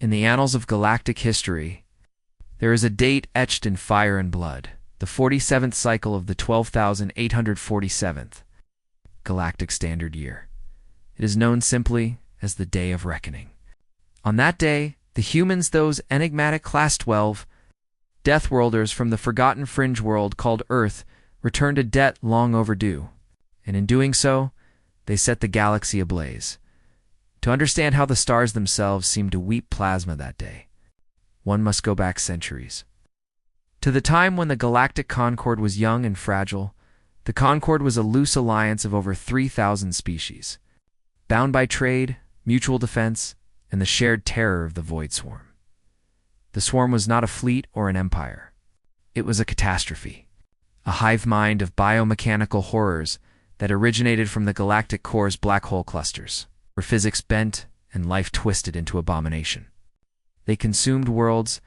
In the annals of galactic history, there is a date etched in fire and blood, the 47th cycle of the 12,847th galactic standard year. It is known simply as the Day of Reckoning. On that day, the humans, those enigmatic Class 12 Deathworlders from the forgotten fringe world called Earth, returned a debt long overdue, and in doing so, they set the galaxy ablaze. To understand how the stars themselves seemed to weep plasma that day, one must go back centuries. To the time when the Galactic Concord was young and fragile, the Concord was a loose alliance of over 3,000 species, bound by trade, mutual defense, and the shared terror of the Void Swarm. The Swarm was not a fleet or an empire. It was a catastrophe, a hive mind of biomechanical horrors that originated from the galactic core's black hole clusters, where physics bent and life twisted into abomination. They consumed worlds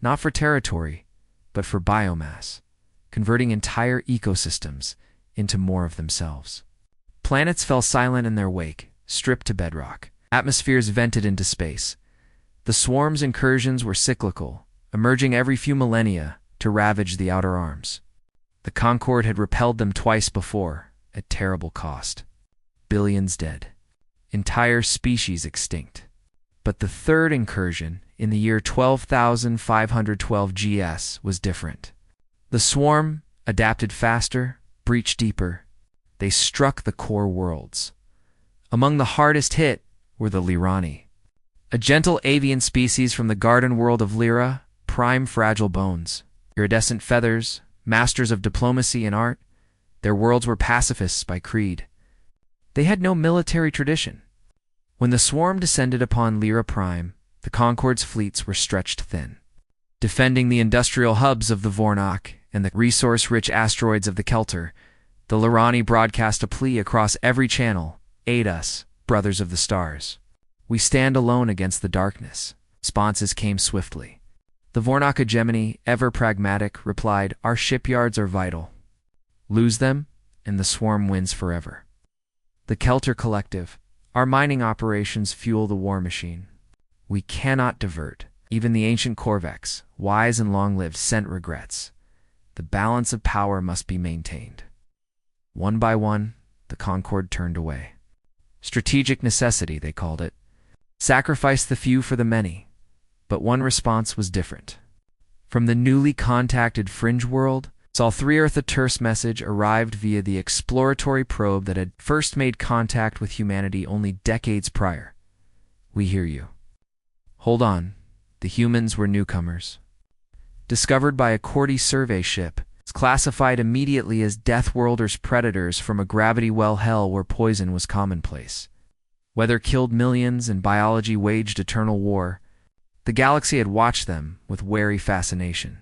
not for territory, but for biomass, converting entire ecosystems into more of themselves. Planets fell silent in their wake, stripped to bedrock. Atmospheres vented into space. The Swarm's incursions were cyclical, emerging every few millennia to ravage the outer arms. The Concord had repelled them twice before, at terrible cost. Billions dead. Entire species extinct. But the third incursion, in the year 12,512 GS, was different. The Swarm adapted faster, breached deeper. They struck the core worlds. Among the hardest hit were the Lirani, a gentle avian species from the garden world of Lyra, prime fragile bones, iridescent feathers, masters of diplomacy and art. Their worlds were pacifists by creed. They had no military tradition. When the Swarm descended upon Lyra Prime, the Concord's fleets were stretched thin. Defending the industrial hubs of the Vornok and the resource-rich asteroids of the Kelter, the Lirani broadcast a plea across every channel: "Aid us, brothers of the stars. We stand alone against the darkness." Responses came swiftly. The Vornok hegemony, ever pragmatic, replied, "Our shipyards are vital. Lose them, and the Swarm wins forever." The Kelter Collective, "Our mining operations fuel the war machine. We cannot divert." Even the ancient Corvex, wise and long-lived, sent regrets. The balance of power must be maintained. One by one, the Concord turned away. Strategic necessity, they called it. Sacrifice the few for the many. But one response was different. From the newly contacted fringe world, Sol 3 Earth, a terse message arrived via the exploratory probe that had first made contact with humanity only decades prior. "We hear you." Hold on. The humans were newcomers. Discovered by a Cordy survey ship, it's classified immediately as Deathworlders, predators from a gravity well hell where poison was commonplace. Weather killed millions and biology waged eternal war. The galaxy had watched them with wary fascination.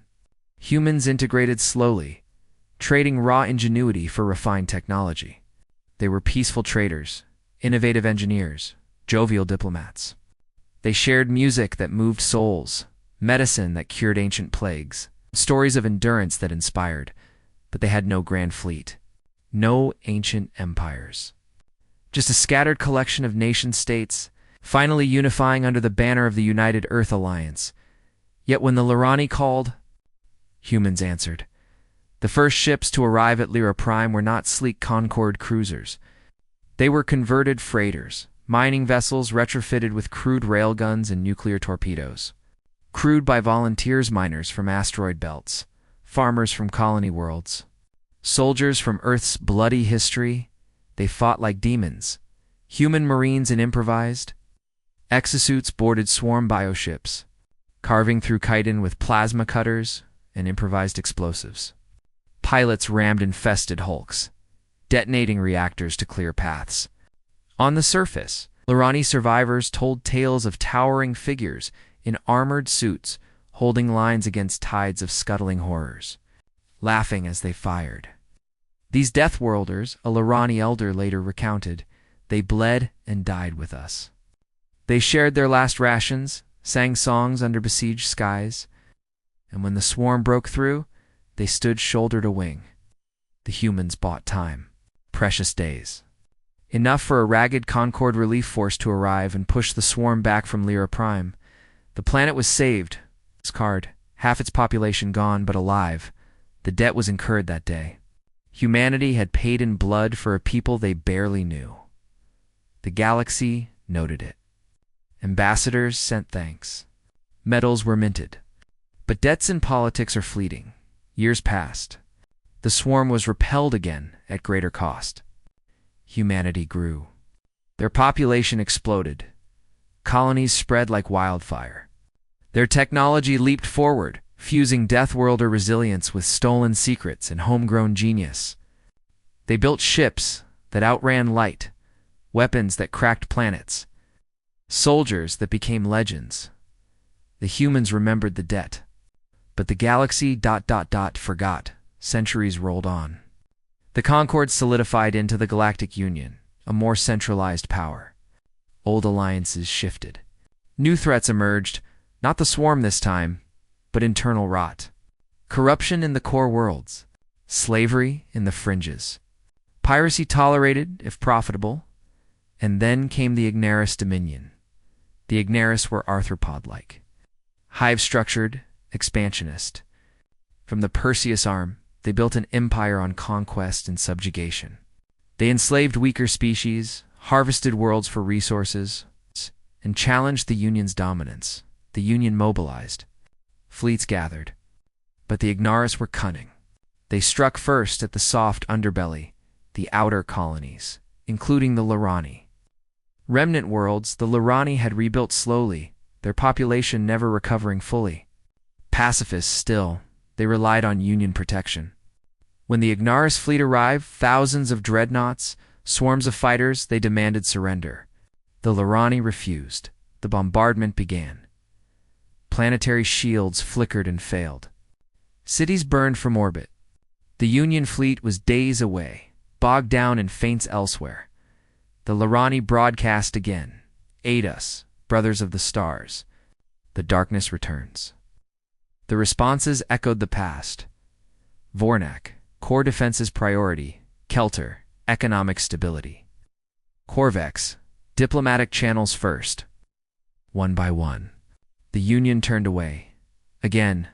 Humans integrated slowly, trading raw ingenuity for refined technology. They were peaceful traders, innovative engineers, jovial diplomats. They shared music that moved souls, medicine that cured ancient plagues, stories of endurance that inspired, but they had no grand fleet, no ancient empires. Just a scattered collection of nation-states, finally unifying under the banner of the United Earth Alliance. Yet when the Lirani called, humans answered. The first ships to arrive at Lyra Prime were not sleek Concord cruisers. They were converted freighters, mining vessels retrofitted with crude railguns and nuclear torpedoes. Crewed by volunteers, miners from asteroid belts, farmers from colony worlds, soldiers from Earth's bloody history, they fought like demons. Human marines and improvised. Exosuits boarded Swarm bioships, carving through chitin with plasma cutters and improvised explosives. Pilots rammed infested hulks, detonating reactors to clear paths. On the surface, Lirani survivors told tales of towering figures in armored suits holding lines against tides of scuttling horrors, laughing as they fired. These Deathworlders, a Lirani elder later recounted, they bled and died with us. They shared their last rations, sang songs under besieged skies, and when the Swarm broke through, they stood shoulder to wing. The humans bought time, precious days. Enough for a ragged Concord relief force to arrive and push the Swarm back from Lyra Prime. The planet was saved. Scarred, half its population gone but alive. The debt was incurred that day. Humanity had paid in blood for a people they barely knew. The galaxy noted it. Ambassadors sent thanks. Medals were minted. But debts in politics are fleeting. Years passed. The swarm was repelled again at greater cost. Humanity grew. Their population exploded. Colonies spread like wildfire. Their technology leaped forward, fusing Deathworlder resilience with stolen secrets and homegrown genius. They built ships that outran light, weapons that cracked planets, soldiers that became legends. The humans remembered the debt, but the galaxy ... forgot. Centuries rolled on. The Concord solidified into the Galactic Union, a more centralized power. Old alliances shifted. New threats emerged, not the swarm this time, but internal rot. Corruption in the core worlds, slavery in the fringes, piracy tolerated if profitable, and then came the Ignaris Dominion. The Ignaris were arthropod-like, hive-structured, expansionist. From the Perseus arm, they built an empire on conquest and subjugation. They enslaved weaker species, harvested worlds for resources, and challenged the Union's dominance. The Union mobilized. Fleets gathered. But the Ignaris were cunning. They struck first at the soft underbelly, the outer colonies, including the Lirani. Remnant worlds, the Lirani had rebuilt slowly, their population never recovering fully. Pacifists still, they relied on Union protection. When the Ignaris fleet arrived, thousands of dreadnoughts, swarms of fighters, they demanded surrender. The Lirani refused. The bombardment began. Planetary shields flickered and failed. Cities burned from orbit. The Union fleet was days away, bogged down in feints elsewhere. The Lirani broadcast again. Aid us, brothers of the stars. The darkness returns. The responses echoed the past. Vornak, core defenses priority. Kelter, economic stability. Corvex, diplomatic channels first. One by one, the Union turned away. Again,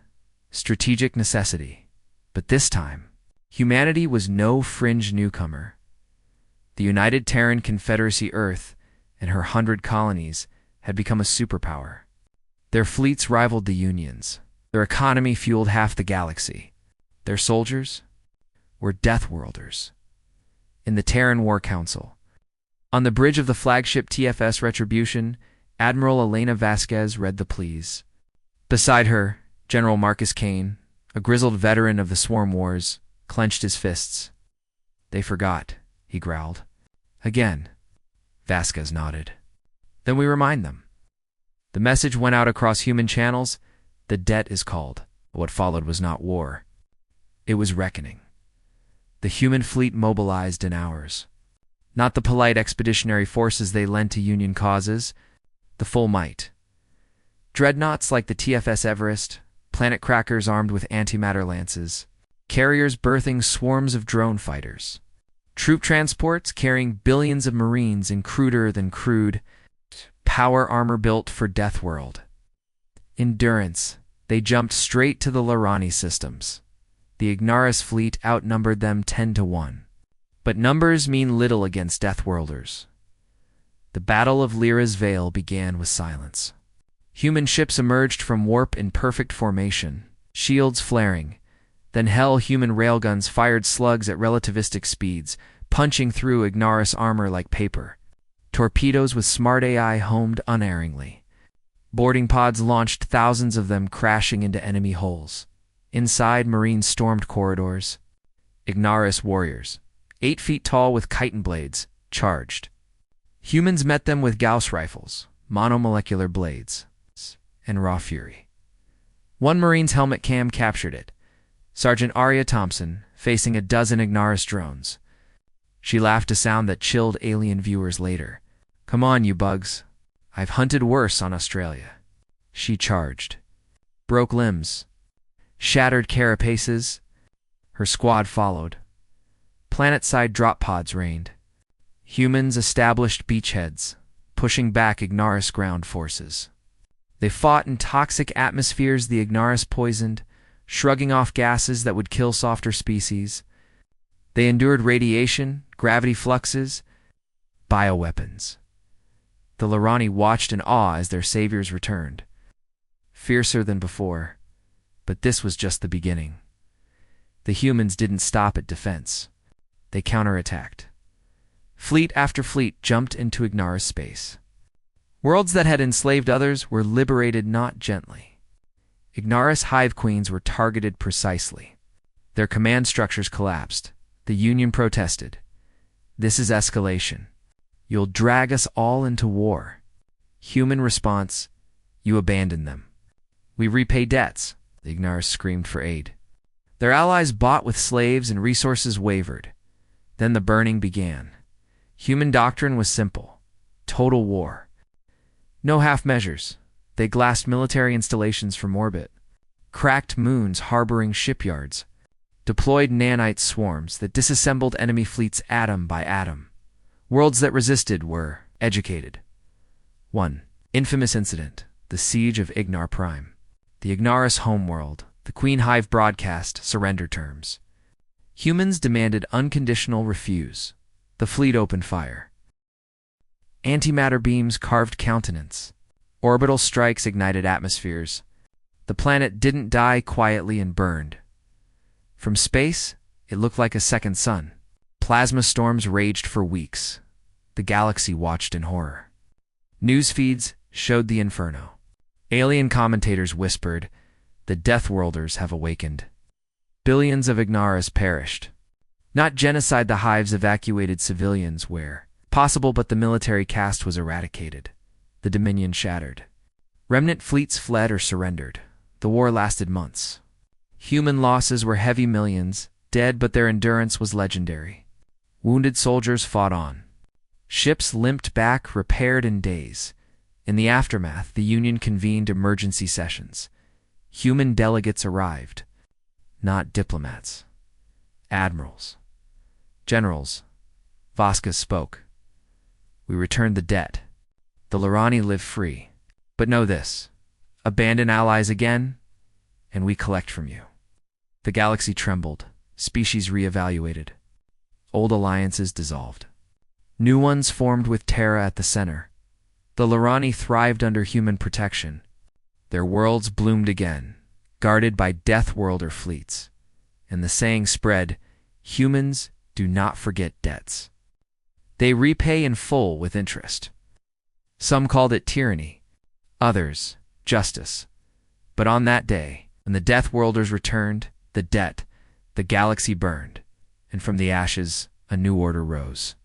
strategic necessity. But this time, humanity was no fringe newcomer. The united Terran Confederacy Earth and her 100 colonies had become a superpower. Their fleets rivaled the Union's. Their economy fueled half the galaxy. Their soldiers were Deathworlders. In the Terran War Council, on the bridge of the flagship TFS Retribution, Admiral Elena Vasquez read the pleas. Beside her, General Marcus Kane, a grizzled veteran of the Swarm Wars, clenched his fists. They forgot, he growled. Again, Vasquez nodded. Then we remind them. The message went out across human channels. The debt is called. What followed was not war. It was reckoning. The human fleet mobilized in hours. Not the polite expeditionary forces they lent to Union causes, the full might. Dreadnoughts like the TFS Everest, planet crackers armed with antimatter lances, carriers birthing swarms of drone fighters, troop transports carrying billions of Marines in cruder than crude, power armor built for Deathworld. Endurance, they jumped straight to the Lirani systems. The Ignaris fleet outnumbered them 10-1. But numbers mean little against Deathworlders. The Battle of Lyra's Veil began with silence. Human ships emerged from warp in perfect formation, shields flaring. Then human railguns fired slugs at relativistic speeds, punching through Ignaris armor like paper. Torpedoes with smart AI homed unerringly. Boarding pods launched, thousands of them crashing into enemy hulls. Inside, Marines stormed corridors. Ignaris warriors, 8 feet tall with chitin blades, charged. Humans met them with Gauss rifles, monomolecular blades, and raw fury. One Marine's helmet cam captured it. Sergeant Aria Thompson, facing a dozen Ignaris drones. She laughed a sound that chilled alien viewers later. Come on, you bugs. I've hunted worse on Australia. She charged. Broke limbs. Shattered carapaces. Her squad followed. Planet-side drop pods rained. Humans established beachheads, pushing back Ignaris ground forces. They fought in toxic atmospheres the Ignaris poisoned, shrugging off gases that would kill softer species. They endured radiation, gravity fluxes, bioweapons. The Lirani watched in awe as their saviors returned, fiercer than before, but this was just the beginning. The humans didn't stop at defense. They counterattacked. Fleet after fleet jumped into Ignaris space. Worlds that had enslaved others were liberated not gently. Ignaris hive queens were targeted precisely. Their command structures collapsed. The Union protested. This is escalation. You'll drag us all into war. Human response, you abandon them. We repay debts. The Ignaris screamed for aid. Their allies bought with slaves and resources wavered. Then the burning began. Human doctrine was simple. Total war. No half measures. They glassed military installations from orbit, cracked moons harboring shipyards, deployed nanite swarms that disassembled enemy fleets atom by atom. Worlds that resisted were educated. 1. Infamous incident, the Siege of Ignar Prime. The Ignaris homeworld, the Queen Hive broadcast surrender terms. Humans demanded unconditional refuse. The fleet opened fire. Antimatter beams carved countenance. Orbital strikes ignited atmospheres. The planet didn't die quietly and burned. From space, it looked like a second sun. Plasma storms raged for weeks. The galaxy watched in horror. News feeds showed the inferno. Alien commentators whispered, "The Deathworlders have awakened." Billions of Ignaris perished. Not genocide, the hives evacuated civilians where possible, but the military caste was eradicated. The Dominion shattered. Remnant fleets fled or surrendered. The war lasted months. Human losses were heavy, millions dead, but their endurance was legendary. Wounded soldiers fought on. Ships limped back, repaired in days. In the aftermath, the Union convened emergency sessions. Human delegates arrived. Not diplomats. Admirals. Generals. Vasquez spoke. We returned the debt. The Lirani live free. But know this. Abandon allies again, and we collect from you. The galaxy trembled. Species reevaluated. Old alliances dissolved. New ones formed with Terra at the center. The Lirani thrived under human protection. Their worlds bloomed again, guarded by Deathworlder fleets. And the saying spread, humans do not forget debts. They repay in full with interest. Some called it tyranny, others justice. But on that day, when the Deathworlders returned, the galaxy burned, and from the ashes a new order rose.